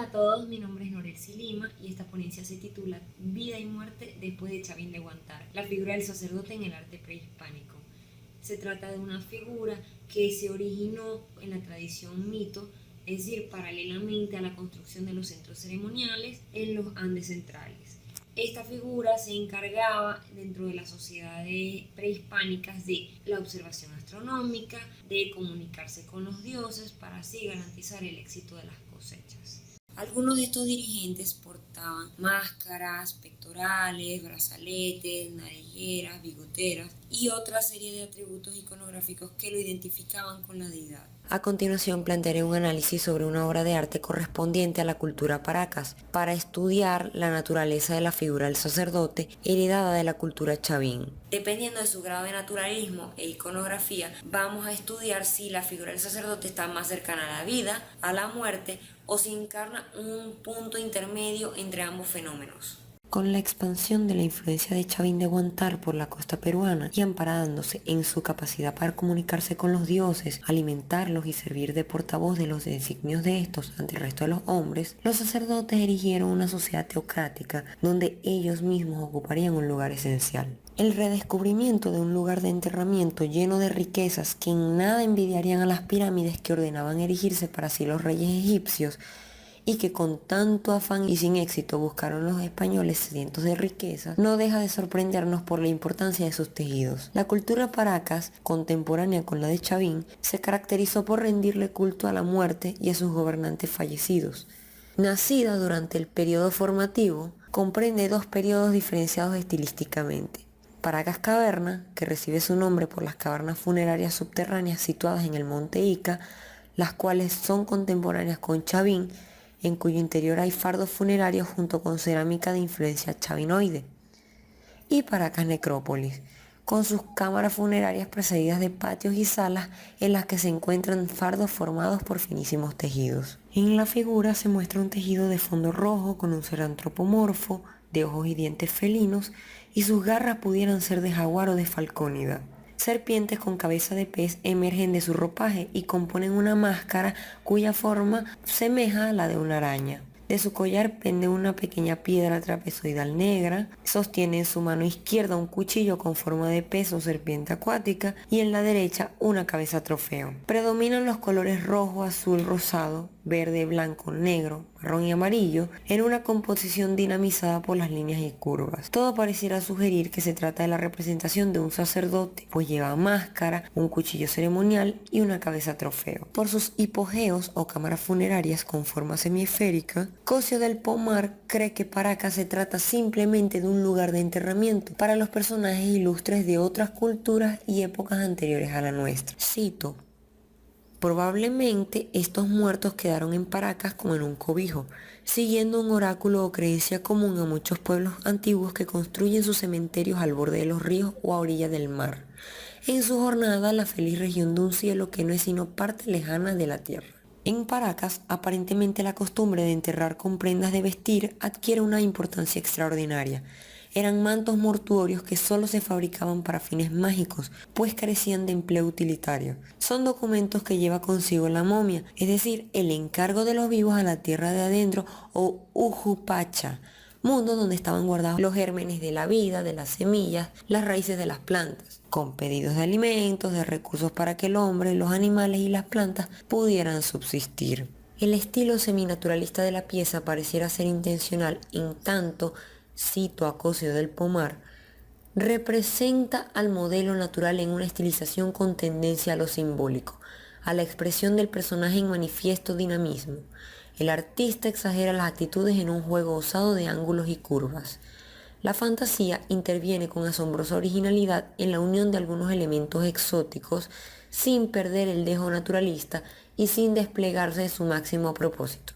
a todos, mi nombre es Norelsi Lima y esta ponencia se titula Vida y muerte después de Chavín de Huántar, la figura del sacerdote en el arte prehispánico. Se trata de una figura que se originó en la tradición mito, es decir, paralelamente a la construcción de los centros ceremoniales en los Andes centrales. Esta figura se encargaba dentro de las sociedades prehispánicas de la observación astronómica, de comunicarse con los dioses para así garantizar el éxito de las cosechas. Algunos de estos dirigentes portaban máscaras, pectorales, brazaletes, narigueras, bigoteras y otra serie de atributos iconográficos que lo identificaban con la deidad. A continuación plantearé un análisis sobre una obra de arte correspondiente a la cultura paracas para estudiar la naturaleza de la figura del sacerdote heredada de la cultura chavín. Dependiendo de su grado de naturalismo e iconografía, vamos a estudiar si la figura del sacerdote está más cercana a la vida, a la muerte, o si encarna un punto intermedio entre ambos fenómenos. Con la expansión de la influencia de Chavín de Huántar por la costa peruana y amparándose en su capacidad para comunicarse con los dioses, alimentarlos y servir de portavoz de los designios de estos ante el resto de los hombres, los sacerdotes erigieron una sociedad teocrática donde ellos mismos ocuparían un lugar esencial. El redescubrimiento de un lugar de enterramiento lleno de riquezas que en nada envidiarían a las pirámides que ordenaban erigirse para sí los reyes egipcios y que con tanto afán y sin éxito buscaron los españoles sedientos de riquezas, no deja de sorprendernos por la importancia de sus tejidos. La cultura paracas, contemporánea con la de Chavín, se caracterizó por rendirle culto a la muerte y a sus gobernantes fallecidos. Nacida durante el periodo formativo, comprende dos periodos diferenciados estilísticamente. Paracas Caverna, que recibe su nombre por las cavernas funerarias subterráneas situadas en el monte Ica, las cuales son contemporáneas con Chavín, en cuyo interior hay fardos funerarios junto con cerámica de influencia chavinoide. Y Paracas Necrópolis, con sus cámaras funerarias precedidas de patios y salas en las que se encuentran fardos formados por finísimos tejidos. En la figura se muestra un tejido de fondo rojo con un ser antropomorfo, de ojos y dientes felinos, y sus garras pudieran ser de jaguar o de falcónida. Serpientes con cabeza de pez emergen de su ropaje y componen una máscara cuya forma semeja a la de una araña. De su collar pende una pequeña piedra trapezoidal negra, sostiene en su mano izquierda un cuchillo con forma de pez o serpiente acuática y en la derecha una cabeza trofeo. Predominan los colores rojo, azul, rosado, verde, blanco, negro, marrón y amarillo en una composición dinamizada por las líneas y curvas. Todo pareciera sugerir que se trata de la representación de un sacerdote, pues lleva máscara, un cuchillo ceremonial y una cabeza trofeo. Por sus hipogeos o cámaras funerarias con forma semiesférica, Cosio del Pomar cree que Paracas se trata simplemente de un lugar de enterramiento para los personajes ilustres de otras culturas y épocas anteriores a la nuestra. Cito: probablemente estos muertos quedaron en Paracas como en un cobijo, siguiendo un oráculo o creencia común a muchos pueblos antiguos que construyen sus cementerios al borde de los ríos o a orillas del mar. En su jornada, la feliz región de un cielo que no es sino parte lejana de la tierra. En Paracas, aparentemente la costumbre de enterrar con prendas de vestir adquiere una importancia extraordinaria. Eran mantos mortuorios que solo se fabricaban para fines mágicos, pues carecían de empleo utilitario. Son documentos que lleva consigo la momia, es decir, el encargo de los vivos a la tierra de adentro o ujupacha, mundo donde estaban guardados los gérmenes de la vida, de las semillas, las raíces de las plantas, con pedidos de alimentos, de recursos para que el hombre, los animales y las plantas pudieran subsistir. El estilo seminaturalista de la pieza pareciera ser intencional, en tanto, cito a Cosio del Pomar, representa al modelo natural en una estilización con tendencia a lo simbólico, a la expresión del personaje en manifiesto dinamismo. El artista exagera las actitudes en un juego osado de ángulos y curvas. La fantasía interviene con asombrosa originalidad en la unión de algunos elementos exóticos sin perder el dejo naturalista y sin desplegarse de su máximo propósito,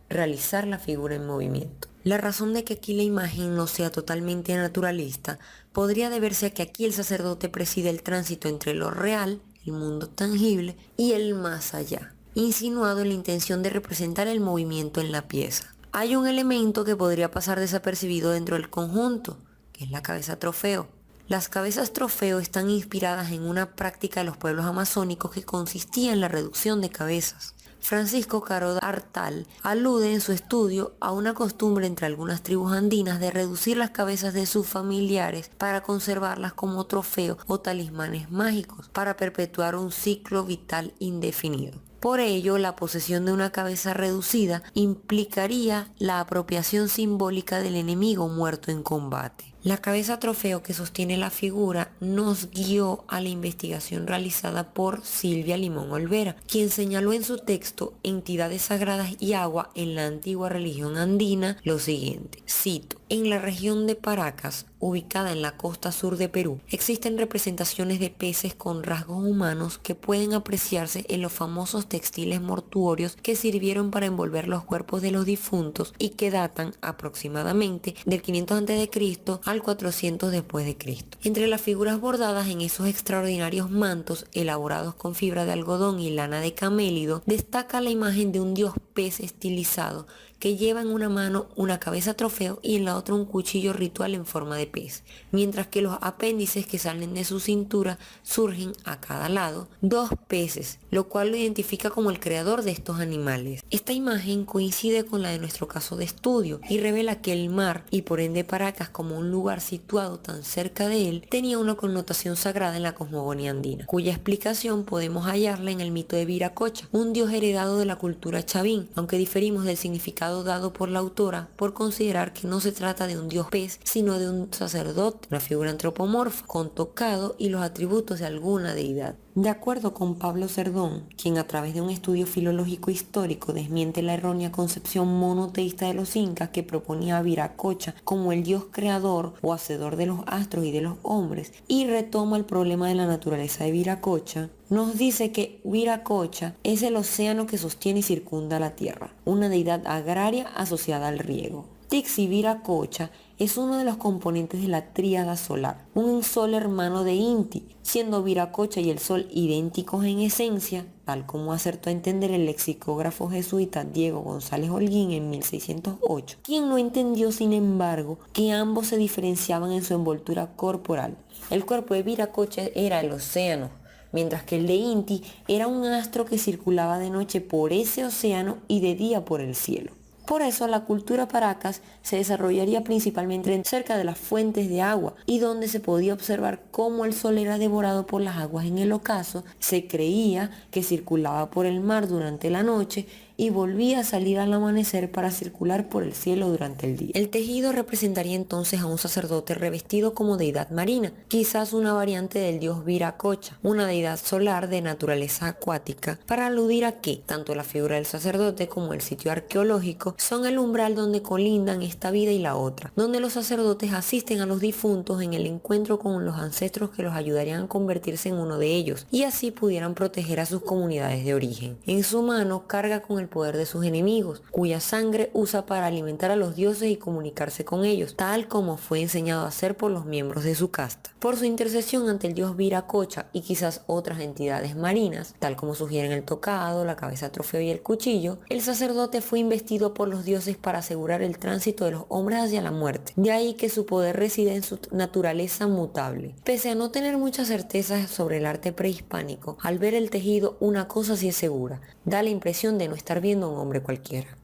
realizar la figura en movimiento. La razón de que aquí la imagen no sea totalmente naturalista podría deberse a que aquí el sacerdote preside el tránsito entre lo real, el mundo tangible, y el más allá, insinuado en la intención de representar el movimiento en la pieza. Hay un elemento que podría pasar desapercibido dentro del conjunto, que es la cabeza trofeo. Las cabezas trofeo están inspiradas en una práctica de los pueblos amazónicos que consistía en la reducción de cabezas. Francisco Caro Artal alude en su estudio a una costumbre entre algunas tribus andinas de reducir las cabezas de sus familiares para conservarlas como trofeo o talismanes mágicos, para perpetuar un ciclo vital indefinido. Por ello, la posesión de una cabeza reducida implicaría la apropiación simbólica del enemigo muerto en combate. La cabeza trofeo que sostiene la figura nos guió a la investigación realizada por Silvia Limón Olvera, quien señaló en su texto Entidades Sagradas y Agua en la antigua religión andina lo siguiente, cito: en la región de Paracas, ubicada en la costa sur de Perú, existen representaciones de peces con rasgos humanos que pueden apreciarse en los famosos textiles mortuorios que sirvieron para envolver los cuerpos de los difuntos y que datan aproximadamente del 500 a.C. al 400 después de Cristo. Entre las figuras bordadas en esos extraordinarios mantos elaborados con fibra de algodón y lana de camélido, destaca la imagen de un dios pez estilizado que lleva en una mano una cabeza trofeo y en la otra un cuchillo ritual en forma de pez, mientras que los apéndices que salen de su cintura surgen a cada lado dos peces, lo cual lo identifica como el creador de estos animales. Esta imagen coincide con la de nuestro caso de estudio y revela que el mar, y por ende Paracas como un lugar situado tan cerca de él, tenía una connotación sagrada en la cosmogonía andina, cuya explicación podemos hallarla en el mito de Viracocha, un dios heredado de la cultura chavín, aunque diferimos del significado dado por la autora por considerar que no se trata de un dios pez, sino de un sacerdote, una figura antropomorfa, con tocado y los atributos de alguna deidad. De acuerdo con Pablo Cerdón, quien a través de un estudio filológico histórico desmiente la errónea concepción monoteísta de los incas que proponía a Viracocha como el dios creador o hacedor de los astros y de los hombres, y retoma el problema de la naturaleza de Viracocha, nos dice que Viracocha es el océano que sostiene y circunda la tierra, una deidad agraria asociada al riego. Tixi-Viracocha es uno de los componentes de la tríada solar, un sol hermano de Inti, siendo Viracocha y el sol idénticos en esencia, tal como acertó a entender el lexicógrafo jesuita Diego González Holguín en 1608, quien no entendió, sin embargo, que ambos se diferenciaban en su envoltura corporal. El cuerpo de Viracocha era el océano, mientras que el de Inti era un astro que circulaba de noche por ese océano y de día por el cielo. Por eso la cultura Paracas se desarrollaría principalmente cerca de las fuentes de agua y donde se podía observar cómo el sol era devorado por las aguas en el ocaso, se creía que circulaba por el mar durante la noche y volvía a salir al amanecer para circular por el cielo durante el día. El tejido representaría entonces a un sacerdote revestido como deidad marina, quizás una variante del dios Viracocha, una deidad solar de naturaleza acuática, para aludir a que tanto la figura del sacerdote como el sitio arqueológico son el umbral donde colindan esta vida y la otra, donde los sacerdotes asisten a los difuntos en el encuentro con los ancestros que los ayudarían a convertirse en uno de ellos y así pudieran proteger a sus comunidades de origen. En su mano carga con el poder de sus enemigos, cuya sangre usa para alimentar a los dioses y comunicarse con ellos, tal como fue enseñado a hacer por los miembros de su casta. Por su intercesión ante el dios Viracocha y quizás otras entidades marinas, tal como sugieren el tocado, la cabeza trofeo y el cuchillo, el sacerdote fue investido por los dioses para asegurar el tránsito de los hombres hacia la muerte. De ahí que su poder reside en su naturaleza mutable. Pese a no tener muchas certezas sobre el arte prehispánico, al ver el tejido una cosa sí es segura, da la impresión de no estar viendo a un hombre cualquiera.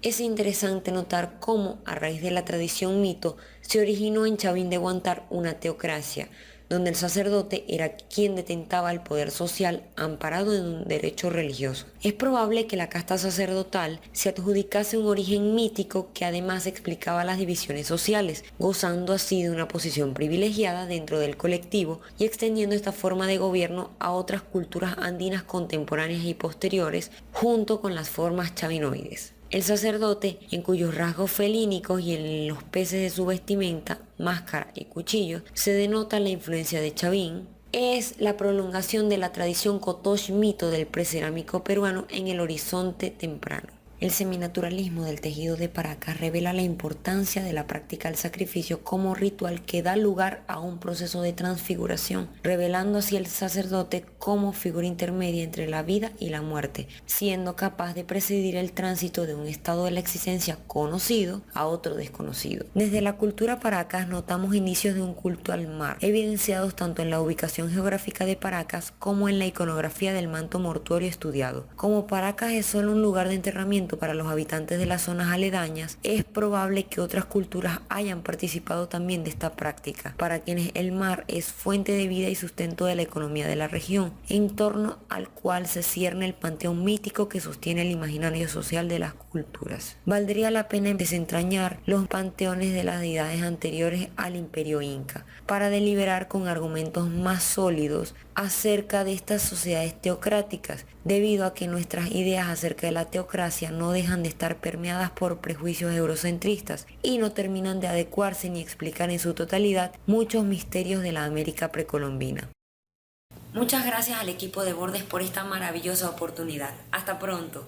Es interesante notar cómo, a raíz de la tradición mito, se originó en Chavín de Huántar una teocracia, donde el sacerdote era quien detentaba el poder social amparado en un derecho religioso. Es probable que la casta sacerdotal se adjudicase un origen mítico que además explicaba las divisiones sociales, gozando así de una posición privilegiada dentro del colectivo y extendiendo esta forma de gobierno a otras culturas andinas contemporáneas y posteriores, junto con las formas chavinoides. El sacerdote, en cuyos rasgos felínicos y en los peces de su vestimenta, máscara y cuchillo, se denota la influencia de Chavín, es la prolongación de la tradición Kotosh mito del precerámico peruano en el horizonte temprano. El seminaturalismo del tejido de Paracas revela la importancia de la práctica del sacrificio como ritual que da lugar a un proceso de transfiguración, revelando así el sacerdote como figura intermedia entre la vida y la muerte, siendo capaz de presidir el tránsito de un estado de la existencia conocido a otro desconocido. Desde la cultura Paracas notamos inicios de un culto al mar, evidenciados tanto en la ubicación geográfica de Paracas como en la iconografía del manto mortuorio estudiado. Como Paracas es solo un lugar de enterramiento para los habitantes de las zonas aledañas, es probable que otras culturas hayan participado también de esta práctica, para quienes el mar es fuente de vida y sustento de la economía de la región, en torno al cual se cierne el panteón mítico que sostiene el imaginario social de las culturas. Valdría la pena desentrañar los panteones de las deidades anteriores al imperio inca, para deliberar con argumentos más sólidos acerca de estas sociedades teocráticas, debido a que nuestras ideas acerca de la teocracia no dejan de estar permeadas por prejuicios eurocentristas y no terminan de adecuarse ni explicar en su totalidad muchos misterios de la América precolombina. Muchas gracias al equipo de Bordes por esta maravillosa oportunidad. Hasta pronto.